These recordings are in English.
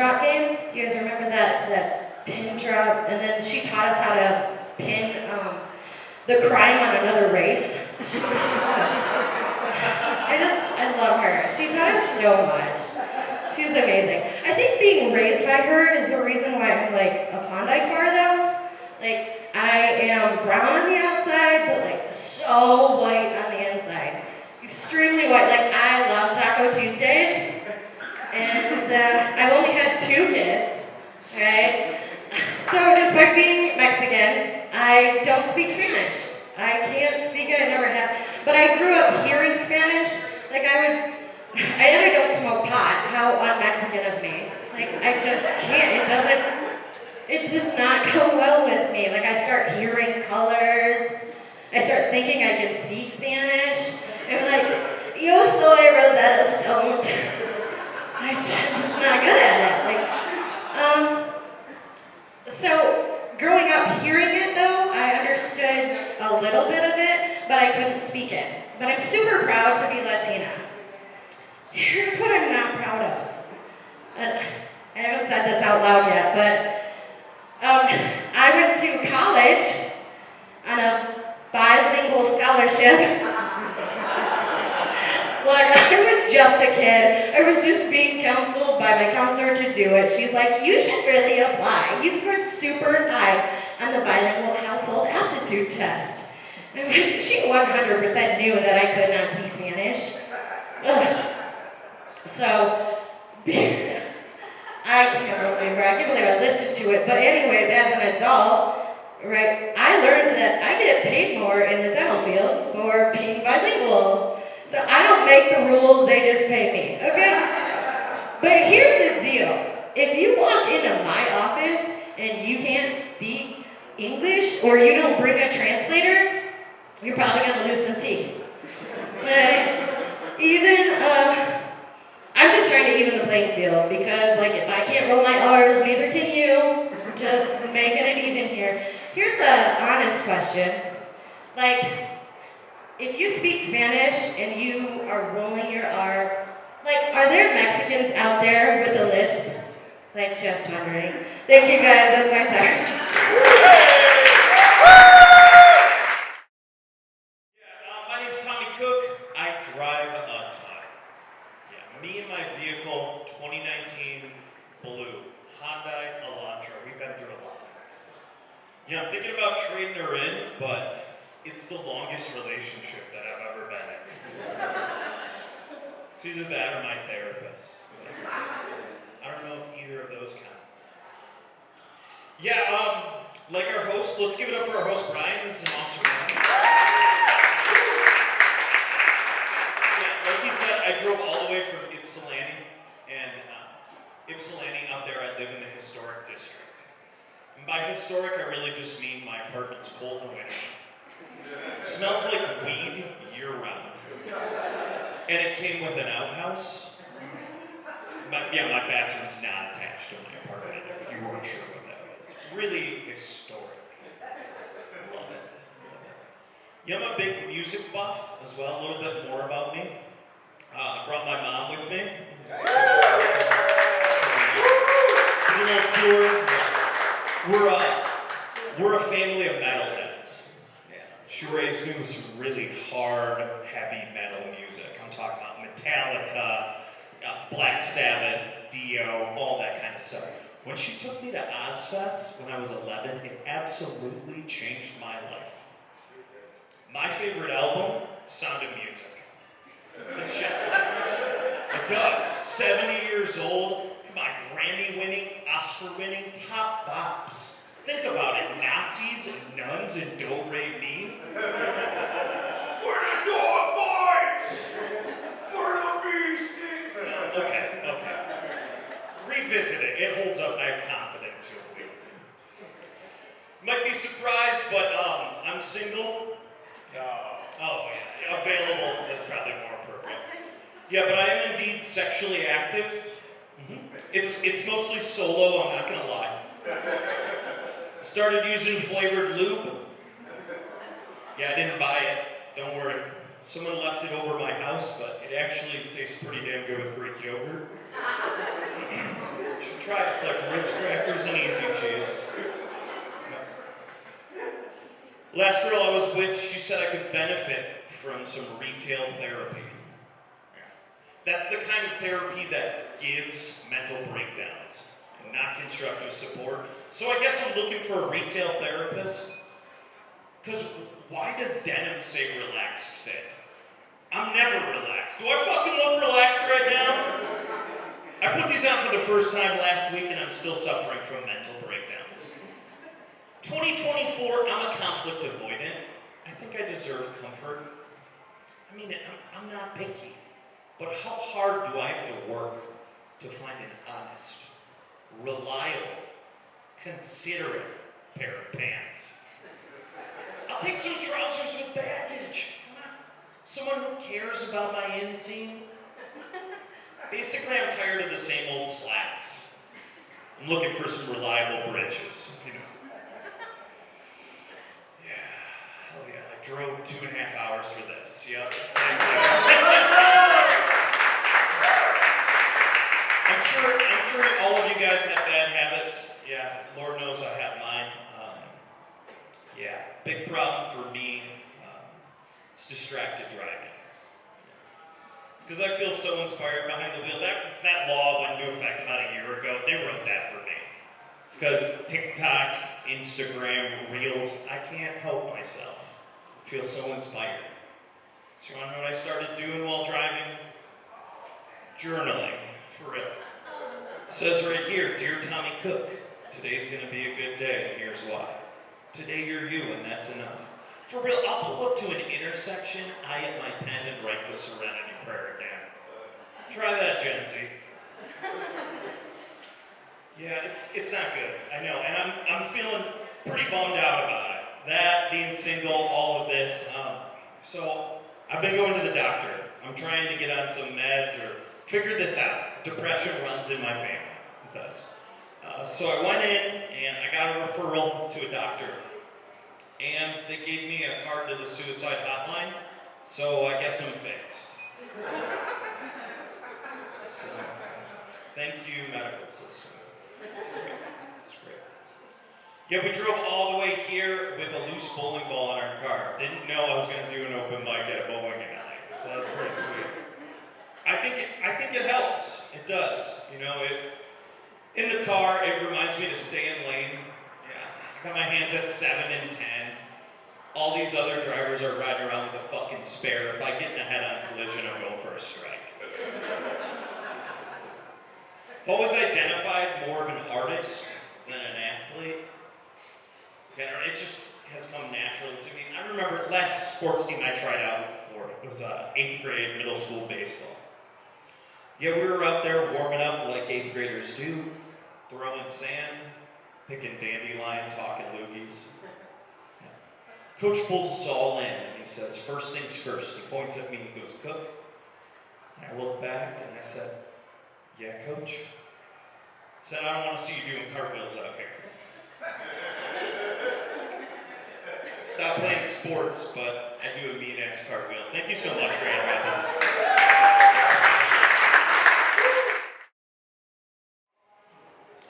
drop game. You guys remember that pin drop? And then she taught us how to pin the crime on another race. I love her. She taught us so much. She was amazing. I think being raised by her is the reason why I'm like a Klondike bar though. Like, I am brown on the outside, but like so white on the inside. Extremely white. Like, I love Taco Tuesdays. And I've only had 2 kids, okay? So despite being Mexican, I don't speak Spanish. I can't speak it, I never have. But I grew up hearing Spanish. Like, I don't smoke pot. How un-Mexican of me. Like, I just can't. It does not go well with me. Like, I start hearing colors. I start thinking I can speak Spanish. I'm like, yo soy Rosetta Stone. I'm just not good at it. So, growing up hearing it though, I understood a little bit of it, but I couldn't speak it. But I'm super proud to be Latina. Here's what I'm not proud of. I haven't said this out loud yet, but I went to college on a bilingual scholarship. Look, I was just a kid. I was just being counseled by my counselor to do it. She's like, you should really apply. You scored super high on the bilingual household aptitude test. I'm like, she 100% knew that I could not speak Spanish. Ugh. So, I can't believe I listened to it. But anyways, as an adult, right, I learned that I get paid more in the dental field for being bilingual. So I don't make the rules, they just pay me, okay? But here's the deal. If you walk into my office and you can't speak English or you don't bring a translator, you're probably gonna lose some teeth. Okay? I'm just trying to even the playing field because, like, if I can't roll my R's, neither can you. Just making it even here. Here's the honest question. Like, if you speak Spanish and you are rolling your R, like, are there Mexicans out there with a lisp? Like, just wondering. Thank you guys, that's my time. My name's Tommy Cook. I drive a ton. Me and my vehicle, 2019 blue Hyundai Elantra. We've been through a lot. I'm thinking about trading her in, but it's the longest relationship that I've ever been in. It's either that or my therapist. I don't know if either of those count. Like our host, let's give it up for our host, Brian. This is an awesome man. Like he said, I drove all the way from Ypsilanti, and Ypsilanti out there, I live in the historic district. And by historic, I really just mean my apartment's cold in the winter. It smells like weed year-round. And it came with an outhouse. My bathroom's not attached to my apartment, if you weren't sure what that was. Really historic. Love it. I'm a big music buff as well, a little bit more about me. I brought my mom with me. Did a little tour. We're a family of metalheads. She raised me with some really hard, heavy metal music. I'm talking about Metallica, Black Sabbath, Dio, all that kind of stuff. When she took me to Ozfest when I was 11, it absolutely changed my life. My favorite album, Sound of Music. This shit slaps. It does. 70 years old. Come on, Grammy-winning, Oscar-winning, top bops. Think about it. Nazis and nuns and do-re-mi. We're the dog boys! We're the beasties! Okay. Revisit it. It holds up. I have confidence here. Might be surprised, but I'm single. Available. That's probably more appropriate. But I am indeed sexually active. It's mostly solo, I'm not gonna lie. Started using flavored lube. I didn't buy it, don't worry. Someone left it over my house, but it actually tastes pretty damn good with Greek yogurt. You should try she is. Last girl I was with, she said I could benefit from some retail therapy. That's the kind of therapy that gives mental breakdowns, and not constructive support. So I guess I'm looking for a retail therapist. Because why does denim say relaxed fit? I'm never relaxed. Do I fucking look relaxed right now? I put these on for the first time last week and I'm still suffering from mental breakdowns. 2024, I'm a conflict avoidant. I think I deserve comfort. I mean, I'm not picky, but how hard do I have to work to find an honest, reliable, considerate pair of pants? I'll take some trousers with baggage. Come on. Someone who cares about my inseam. Basically, I'm tired of the same old slacks. I'm looking for some reliable britches, you know. Yeah, hell yeah, I drove 2.5 hours for this, yep. I'm sure all of you guys have bad habits. Yeah, Lord knows I have mine. Yeah, big problem for me, it's distracted driving. It's because I feel so inspired behind the wheel. That law went into effect about a year ago. They wrote that for me. It's because TikTok, Instagram, Reels, I can't help myself. I feel so inspired. So you want to know what I started doing while driving? Journaling, for real. It says right here, Dear Tommy Cook, today's going to be a good day, and here's why. Today you're you, and that's enough. For real, I'll pull up to an intersection, eye at my pen, and write the Serenity Prayer again. Try that, Gen Z. Yeah, it's not good, I know, and I'm feeling pretty bummed out about it. That, being single, all of this. So, I've been going to the doctor. I'm trying to get on some meds or figure this out. Depression runs in my family. It does. So I went in and I got a referral to a doctor. And they gave me a card to the suicide hotline, so I guess I'm fixed. So, thank you, medical system. It's great. Yeah, we drove all the way here with a loose bowling ball in our car. Didn't know I was going to do an open mic at a bowling alley, so that's pretty sweet. I think it helps. It does. You know, in the car, it reminds me to stay in lane. Yeah, I got my hands at 7 and 10. All these other drivers are riding around with a fucking spare. If I get in a head-on collision, I'm going for a strike. I've always identified more of an artist than an athlete. It just has come naturally to me. I remember last sports team I tried out for, it was 8th grade middle school baseball. Yeah, we were out there warming up like 8th graders do, throwing sand, picking dandelions, hawking loogies. Yeah. Coach pulls us all in and he says, first things first. He points at me and he goes, Cook. And I look back and I said, yeah, Coach. I said, I don't want to see you doing cartwheels out here. Stop playing sports, but I do a mean-ass cartwheel. Thank you so much, Grand Rapids.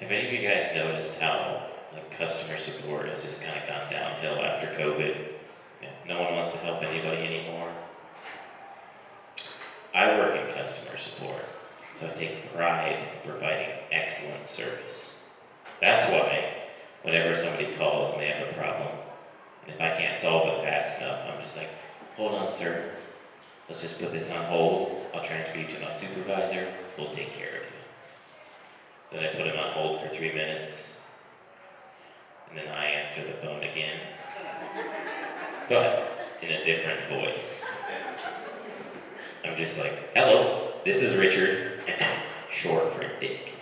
Have any of you guys noticed how customer support has just kind of gone downhill after COVID? Yeah, no one wants to help anybody anymore. I work in customer support, so I take pride in providing excellent service. That's why whenever somebody calls and they have a problem, and if I can't solve it fast enough, I'm just like, hold on, sir. Let's just put this on hold. I'll transfer you to my supervisor. We'll take care of you. Then I put him on hold for 3 minutes. And then I answer the phone again. But in a different voice. I'm just like, hello, this is Richard. Short for Dick.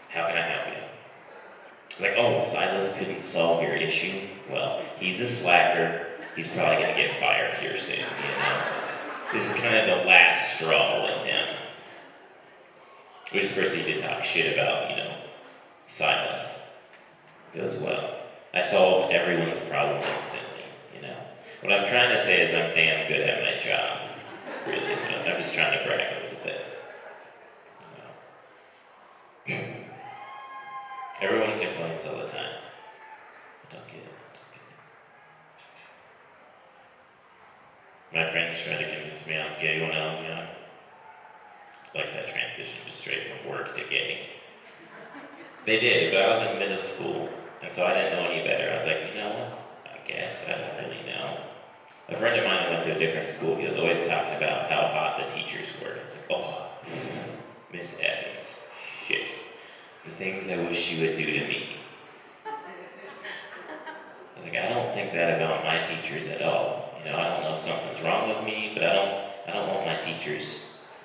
How can I help you? Like, oh, Silas couldn't solve your issue? Well, he's a slacker. He's probably going to get fired here soon, you know? This is kind of the last straw with him. We just proceed to talk shit about, Silas. Goes well. I solve everyone's problem instantly, What I'm trying to say is I'm damn good at my job. Really, I'm just trying to brag a little bit. Everyone complains all the time. I don't get it. My friends tried to convince me I was gay when I was young. Like that transition just straight from work to gay. They did, but I was in middle school, and so I didn't know any better. I was like, you know what? I guess I don't really know. A friend of mine went to a different school. He was always talking about how hot the teachers were. I was like, oh, Miss Evans, shit. The things I wish she would do to me. I was like, I don't think that about my teachers at all. You know, I don't know if something's wrong with me, but I don't want my teachers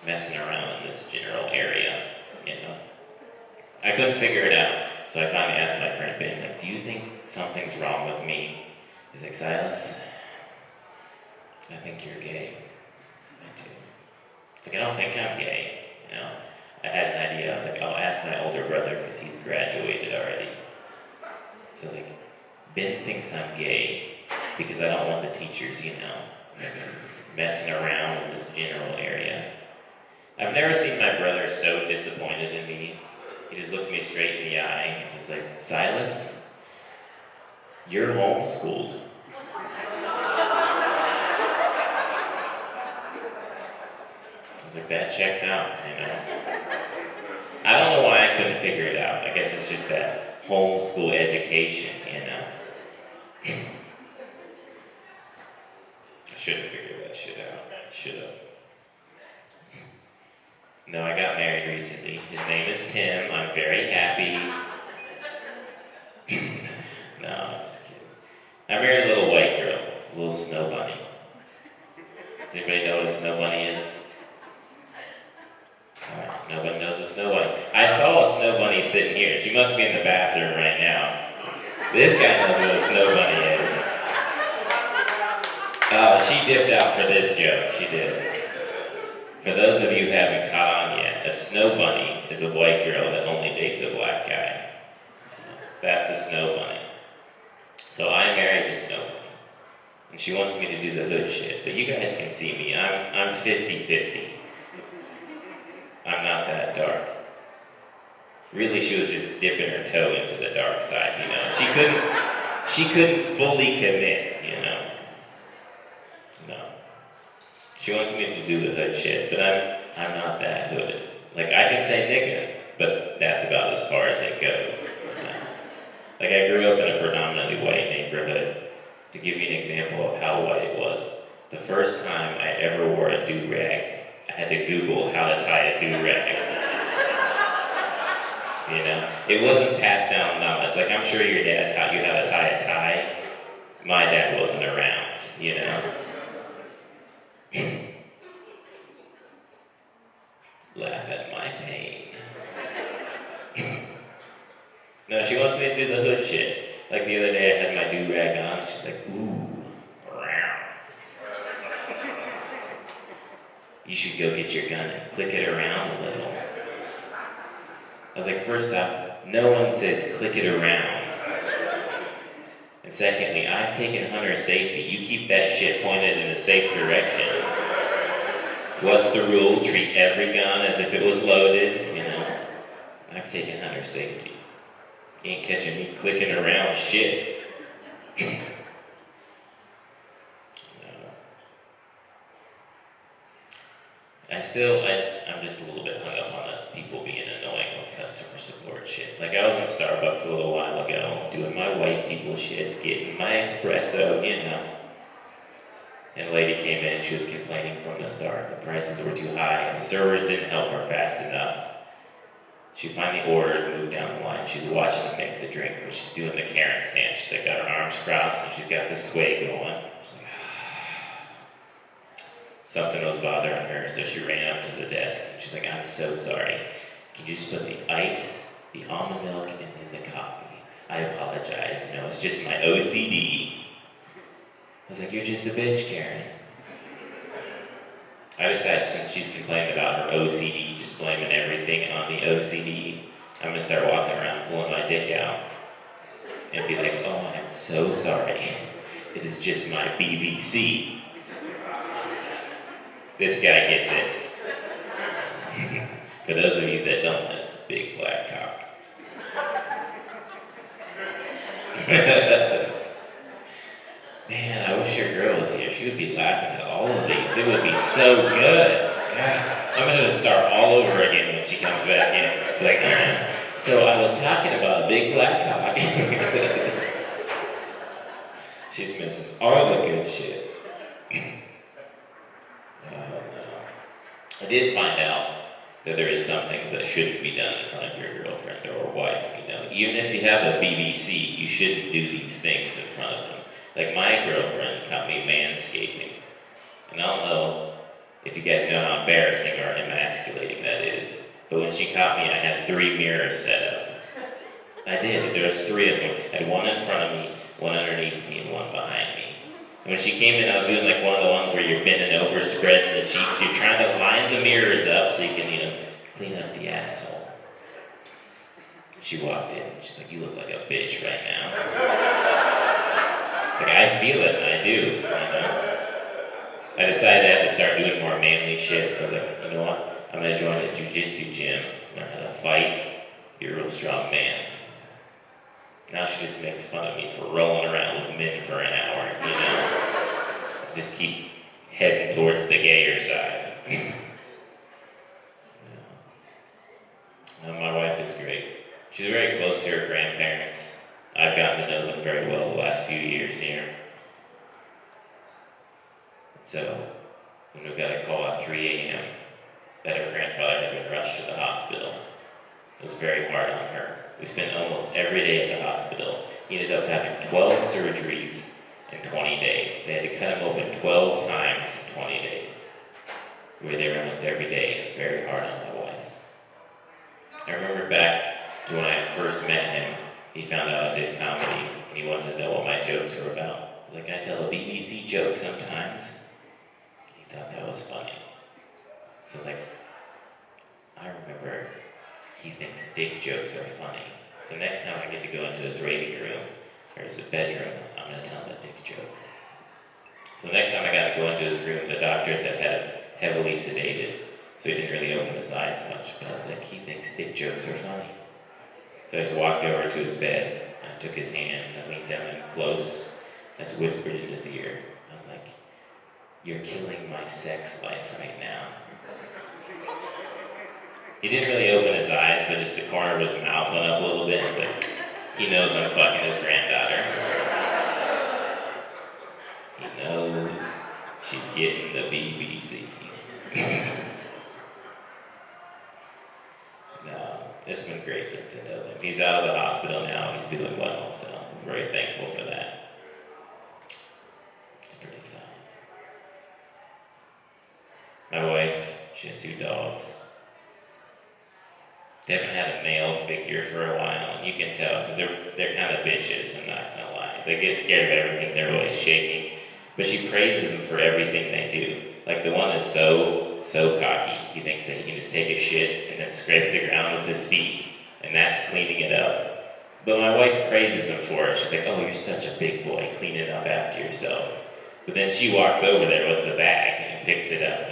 messing around in this general area, you know. I couldn't figure it out, so I finally asked my friend Ben, like, do you think something's wrong with me? He's like, Silas, I think you're gay. I do. It's like, I don't think I'm gay, you know. I had an idea. I was like, I'll ask my older brother because he's graduated already. So like, Ben thinks I'm gay because I don't want the teachers, you know, messing around in this general area. I've never seen my brother so disappointed in me. He just looked me straight in the eye and he's like, Silas, you're homeschooled. I was like, that checks out, you know. I don't know why I couldn't figure it out. I guess it's just that homeschool education, you know. I should have figured that shit out. I should have. No, I got married recently. His name is Tim. I'm very happy. No, I'm just kidding. I married a little white girl, a little snow bunny. Does anybody know what a snow bunny is? Alright, nobody knows a snow bunny. I saw a snow bunny sitting here. She must be in the bathroom right now. This guy knows what a snow bunny is. Oh, she dipped out for this joke. She did. For those of you who haven't caught on yet, a snow bunny is a white girl that only dates a black guy. That's a snow bunny. So I married a snow bunny. And she wants me to do the hood shit. But you guys can see me. I'm 50-50. I'm not that dark. Really, she was just dipping her toe into the dark side, you know. She couldn't fully commit, you know. No. She wants me to do the hood shit, but I'm not that hood. Like, I can say nigga, but that's about as far as it goes. You know? Like, I grew up in a predominantly white neighborhood. To give you an example of how white it was, the first time I ever wore a do-rag, I had to Google how to tie a do-rag. You know? It wasn't passed down knowledge. Like, I'm sure your dad taught you how to tie a tie. My dad wasn't around, you know? Laugh at my pain. No, she wants me to do the hood shit. Like the other day I had my do-rag on, and she's like, ooh, round. You should go get your gun and click it around a little. I was like, first off, no one says click it around. And secondly, I've taken hunter safety. You keep that shit pointed in a safe direction. What's the rule? Treat every gun as if it was loaded, you know? I've taken hunter safety. You ain't catching me clicking around shit. No. I'm just a little bit hung up on the people being annoying with customer support shit. Like, I was in Starbucks a little while ago, doing my white people shit, getting my espresso, you know. And a lady came in, she was complaining from the start. The prices were too high, and the servers didn't help her fast enough. She finally ordered and moved down the line. She's watching me make the drink, but she's doing the Karen stance. She's like, got her arms crossed, and she's got the sway going. She's like, something was bothering her, so she ran up to the desk. And she's like, I'm so sorry. Can you just put the ice, the almond milk, and then the coffee? I apologize. You know, it's just my OCD. I was like, you're just a bitch, Karen. I decided, since she's complaining about her OCD, just blaming everything on the OCD, I'm gonna start walking around pulling my dick out and be like, oh, I'm so sorry. It is just my BBC. This guy gets it. For those of you that don't, that's a big black cock. Man, I wish your girl was here. She would be laughing at all of these. It would be so good. God, I'm gonna start all over again when she comes back in. Like, so I was talking about a big black cock. She's missing all the good shit. No. I did find out that there is some things that shouldn't be done in front of your girlfriend or wife. Even if you have a BBC, you shouldn't do these things in front of them. Like my girlfriend caught me manscaping, and I don't know if you guys know how embarrassing or emasculating that is. But when she caught me, I had 3 mirrors set up. I did. There was 3 of them. I had one in front of me, one underneath me, and one behind me. And when she came in, I was doing like one of the ones where you're bending over, spreading the cheeks. You're trying to line the mirrors up so you can, clean up the asshole. She walked in. She's like, "You look like a bitch right now." Like, I feel it. I do. I decided I had to start doing more manly shit. So I was like, you know what? I'm gonna join the jiu-jitsu gym, learn how to fight, be a real strong man. Now she just makes fun of me for rolling around with men for an hour, Just keep heading towards the gayer side. My wife is great. She's very close to her grandparents. I've gotten to know them very well the last few years here. So, when we got a call at 3 a.m. that her grandfather had been rushed to the hospital, it was very hard on her. We spent almost every day at the hospital. He ended up having 12 surgeries in 20 days. They had to cut him open 12 times in 20 days. We were there almost every day. It was very hard on my wife. I remember back to when I first met him, he found out I did comedy, and he wanted to know what my jokes were about. I was like, I tell a BBC joke sometimes. He thought that was funny. So I was like, I remember he thinks dick jokes are funny. So next time I get to go into his waiting room, or his bedroom, I'm going to tell him a dick joke. So next time I got to go into his room, the doctors had him heavily sedated, so he didn't really open his eyes much. But I was like, he thinks dick jokes are funny. So I just walked over to his bed, I took his hand, I leaned down in close, I just whispered in his ear. I was like, "You're killing my sex life right now." He didn't really open his eyes, but just the corner of his mouth went up a little bit. He's like, he knows I'm fucking his granddaughter. He knows she's getting the BBC. No, it's been great getting to know him. He's out of the hospital now. He's doing well, so I'm very thankful for that. It's pretty exciting. My wife, she has 2 dogs. They haven't had a male figure for a while, and you can tell because they're kind of bitches. I'm not gonna lie. They get scared of everything. They're always shaking, but she praises them for everything they do. Like the one is so cocky. He thinks that he can just take a shit and then scrape the ground with his feet, and that's cleaning it up. But my wife praises him for it. She's like, "Oh, you're such a big boy, cleaning up after yourself." But then she walks over there with the bag and picks it up,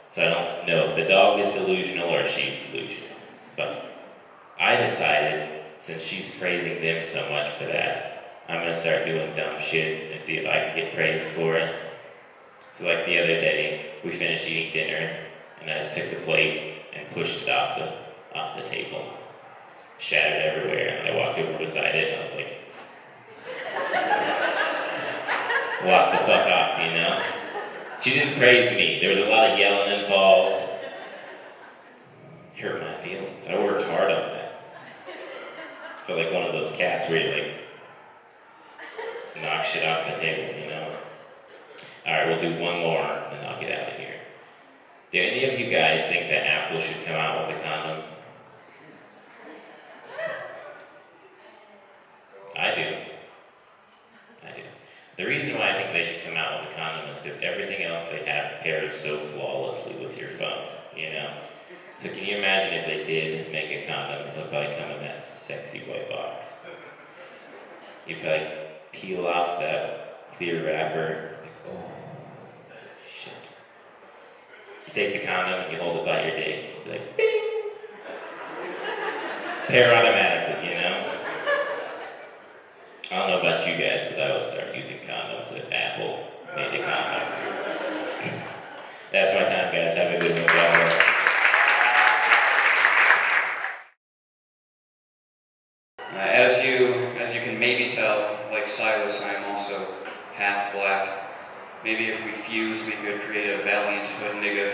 So I don't know if the dog is delusional or she's delusional. But I decided, since she's praising them so much for that, I'm going to start doing dumb shit and see if I can get praised for it. So like the other day, we finished eating dinner, and I just took the plate and pushed it off the table. Shattered everywhere, and I walked over beside it, and I was like, walk the fuck off, She didn't praise me. There was a lot of yelling involved. Hurt my feelings. I worked hard on that. I feel like one of those cats where you just knock shit off the table, Alright, we'll do one more, and then I'll get out of here. Do any of you guys think that Apple should come out with a condom? I do. The reason why I think they should come out with a condom is because everything else they have pairs so flawlessly with your phone, So can you imagine if they did make a condom, it would probably come in that sexy white box. You'd probably peel off that clear wrapper, oh, shit. You take the condom and you hold it by your dick, you'd be like, bing! Pair automatically, I don't know about you guys, but I would start using condoms if Apple made a condom. That's my time, guys. Have a good one. God bless. As you can maybe tell, like Silas, I am also half black. Maybe if we fuse, we could create a valiant hood nigga.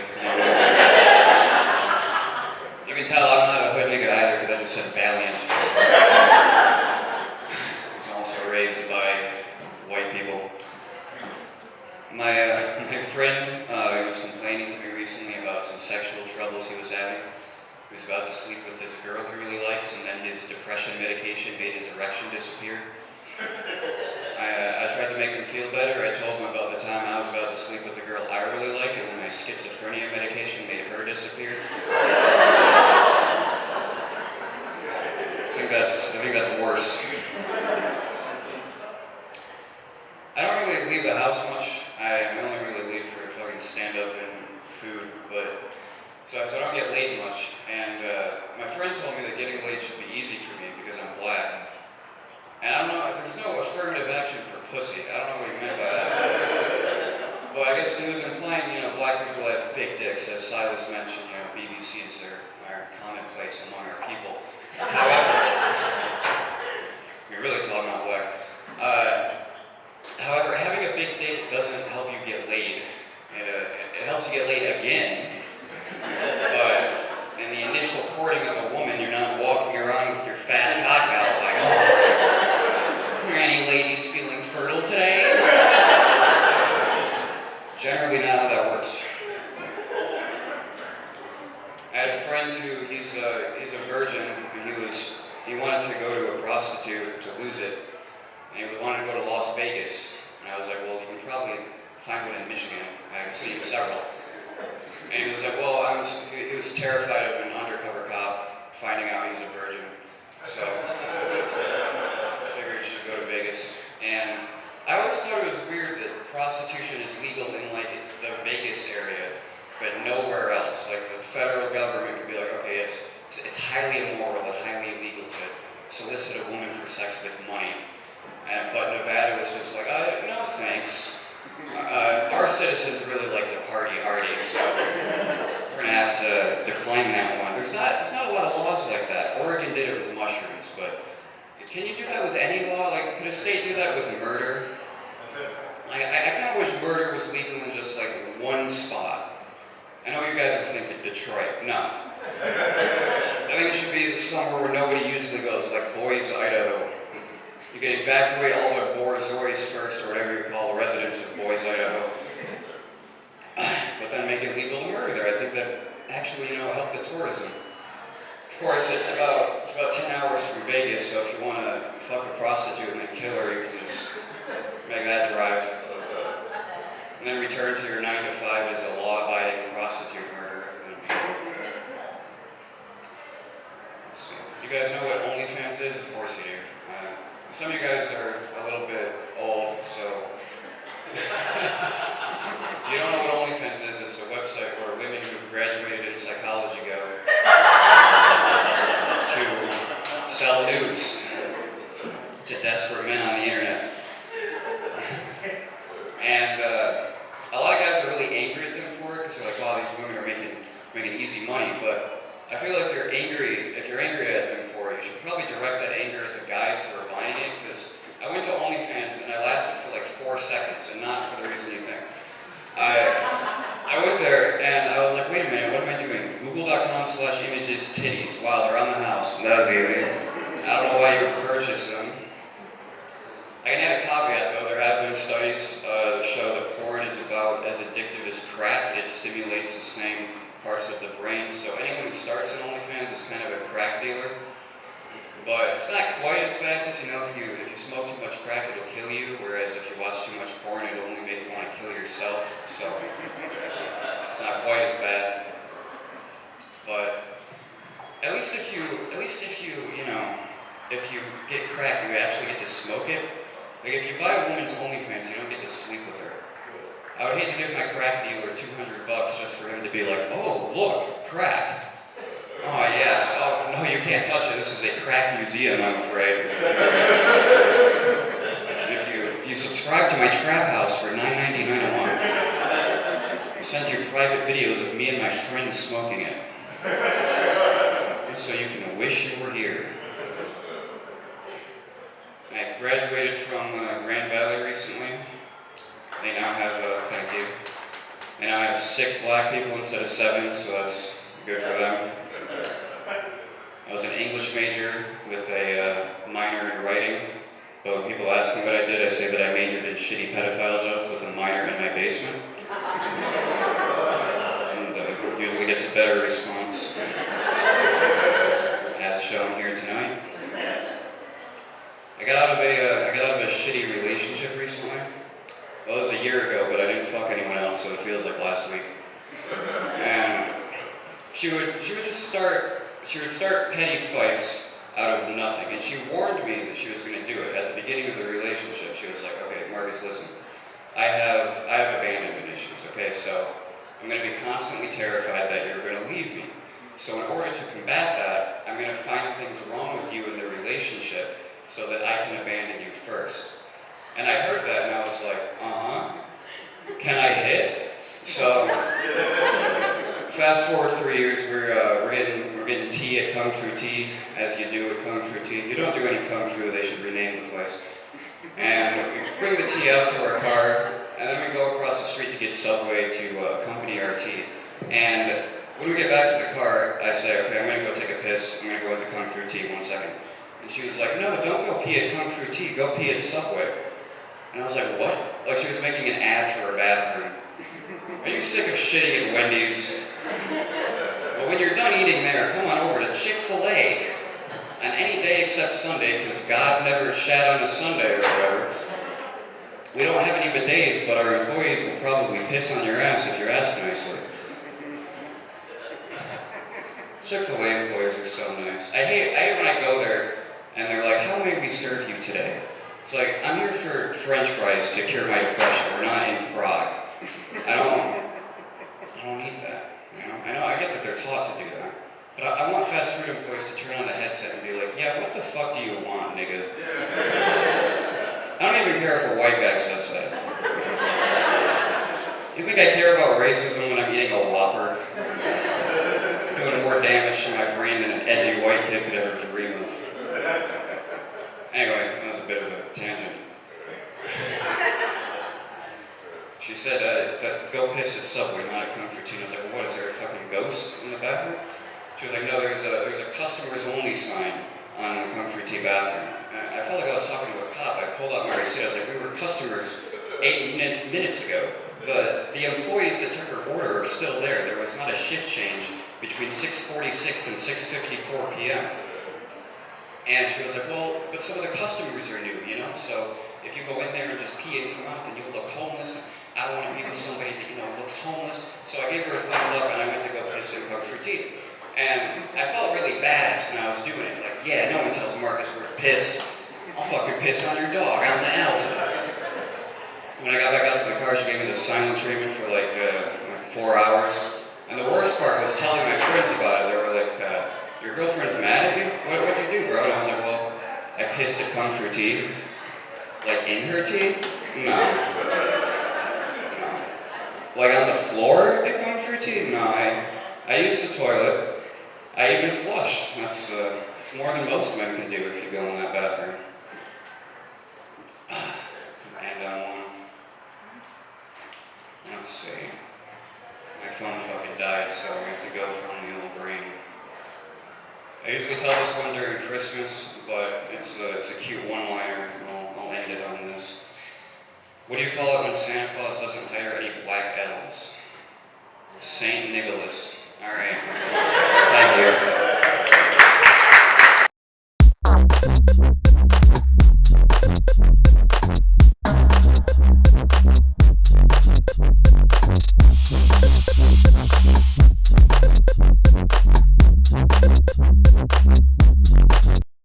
You can tell I'm not a hood nigga either because I just said valiant. I was also raised by white people. My friend was complaining to me recently about some sexual troubles he was having. He was about to sleep with this girl he really likes, and then his depression medication made his erection disappear. I tried to make him feel better. I told him about the time I was about to sleep with a girl I really like, and then my schizophrenia medication made her disappear. I think that's worse. I don't really leave the house much. I only really leave for fucking stand-up and food, so I don't get laid much. And my friend told me that getting laid should be easy for me because I'm black. And I don't know, there's no affirmative action for pussy. I don't know what he meant by that. But I guess he was implying, black people have big dicks, as Silas mentioned, BBCs are commonplace among our people. However, you're really talking about black. However, having a big dick doesn't help you get laid. It helps you get laid again. But in the initial courting of a woman, you're not walking around with your fat cock out like, oh, are any ladies feeling fertile today? Generally not how that works. I had a friend who, he's a virgin, and he wanted to go to a prostitute to lose it, and he wanted to go to Las Vegas. And I was like, well, you can probably find one in Michigan. I've seen several. And he was like, well, he was terrified of an undercover cop finding out he's a virgin. So I figured he should go to Vegas. And I always thought it was weird that prostitution is legal in like the Vegas area, but nowhere else. Like the federal government could be like, okay, it's highly immoral and highly illegal to solicit a woman for sex with money. But Nevada was just like, no thanks. Our citizens really like to party hardy, so we're gonna have to decline that one. There's not a lot of laws like that. Oregon did it with mushrooms, but can you do that with any law? Like, could a state do that with murder? Like, I kind of wish murder was legal in just like one spot. I know you guys are thinking Detroit. No. I think it should be somewhere where nobody usually goes, like Boise, Idaho. You can evacuate all the borzois first, or whatever you call the residents of Boise, Idaho. But then make it legal to murder there. I think that actually, help the tourism. Of course, it's about 10 hours from Vegas, so if you want to fuck a prostitute and then kill her, you can just make that drive. And then return to your 9 to 5 as a law-abiding prostitute murderer. So, you guys know what OnlyFans is? Of course you do. Some of you guys are a little bit old, so if you don't know what OnlyFans is, it's a website where women who graduated in psychology go to sell nudes to desperate men on the internet. And a lot of guys are really angry at them for it, because they're like, wow, these women are making easy money, but I feel like if you're angry at them for it, you should probably direct that anger at the guys who are buying it, because I went to OnlyFans and I lasted for like 4 seconds, and not for the reason you think. I went there and I was like, wait a minute, what am I doing? Google.com/images titties. Wow, they're on the house. That was easy. I don't know why you would purchase them. I can add a caveat though, there have been studies that show that porn is about as addictive as crack. It stimulates the same parts of the brain, so anyone who starts in OnlyFans is kind of a crack dealer. But it's not quite as bad, because if you smoke too much crack, it'll kill you, whereas if you watch too much porn, it'll only make you want to kill yourself, so it's not quite as bad. But at least if you get crack, you actually get to smoke it. Like if you buy a woman's OnlyFans, you don't get to sleep with her. I would hate to give my crack dealer $200 just for him to be like, oh, look, crack. Oh, yes. Oh, no, you can't touch it. This is a crack museum, I'm afraid. you subscribe to my trap house for $9.99 a month. I send you private videos of me and my friends smoking it. And so you can wish you were here. I graduated from Grand Valley recently. They now have, thank you. They now have 6 black people instead of 7, so that's good for them. I was an English major with a minor in writing, but when people ask me what I did, I say that I majored in shitty pedophile jokes with a minor in my basement. And usually gets a better response, as shown here tonight. I got out of a shitty relationship recently. Well, it was a year ago, but I didn't fuck anyone else, so it feels like last week. And she would start petty fights out of nothing, and she warned me that she was going to do it at the beginning of the relationship. She was like, "Okay, Marcus, listen, I have abandonment issues. Okay, so I'm going to be constantly terrified that you're going to leave me. So in order to combat that, I'm going to find things wrong with you in the relationship so that I can abandon you first." And I heard that, and I was like, can I hit? So, fast forward 3 years, we're getting tea at Kung Fu Tea, as you do at Kung Fu Tea. You don't do any Kung Fu, they should rename the place. And we bring the tea out to our car, and then we go across the street to get Subway to accompany our tea. And when we get back to the car, I say, "Okay, I'm gonna go take a piss. I'm gonna go into Kung Fu Tea, 1 second." And she was like, "No, don't go pee at Kung Fu Tea, go pee at Subway." And I was like, "What?" Like she was making an ad for a bathroom. Are you sick of shitting at Wendy's? Well, when you're done eating there, come on over to Chick-fil-A. On any day except Sunday, because God never shat on a Sunday or whatever. We don't have any bidets, but our employees will probably piss on your ass if you're asked nicely. Chick-fil-A employees are so nice. I hate when I go there and they're like, "How may we serve you today?" It's like, I'm here for French fries to cure my depression. We're not in Prague. I don't need that. You know, I get that they're taught to do that. But I want fast food employees to turn on the headset and be like, "Yeah, what the fuck do you want, nigga?" I don't even care if a white guy says that. You think I care about racism when I'm eating a Whopper? Doing more damage to my brain than an edgy white kid could ever dream of. Anyway, that was a bit of a tangent. She said, "Go piss at Subway, not at Kung Fu Tea." And I was like, "Well, what, is there a fucking ghost in the bathroom?" She was like, "No, there's a customers only sign on the Kung Fu Tea bathroom." And I felt like I was talking to a cop. I pulled out my receipt. I was like, "We were customers 8 minutes ago. The employees that took her order are still there. There was not a shift change between 6:46 and 6:54 p.m. And she was like, "Well, but some of the customers are new, you know, so if you go in there and just pee and come out, then you'll look homeless. I don't want to be with somebody that, looks homeless." So I gave her a thumbs up and I went to go piss in Kung Fu Tea. And I felt really badass when I was doing it. Like, yeah, no one tells Marcus where to piss. I'll fucking piss on your dog. I'm the alpha. When I got back out to the car, she gave me the silent treatment for like 4 hours. And the worst part was telling my friends about it. They were like, "Your girlfriend's mad at you? What'd you do, bro?" And I was like, "Well, I pissed at Kung Fu Tea." Like in her tea? No. Like on the floor at Kung Fu Tea? No, I used the toilet. I even flushed. It's more than most men can do if you go in that bathroom. And let's see. My phone fucking died, so we have to go from the old brain. I usually tell this one during Christmas, but it's a cute one-liner. I'll end it on this. What do you call it when Santa Claus doesn't hire any black elves? Saint Nicholas. All right. Thank you.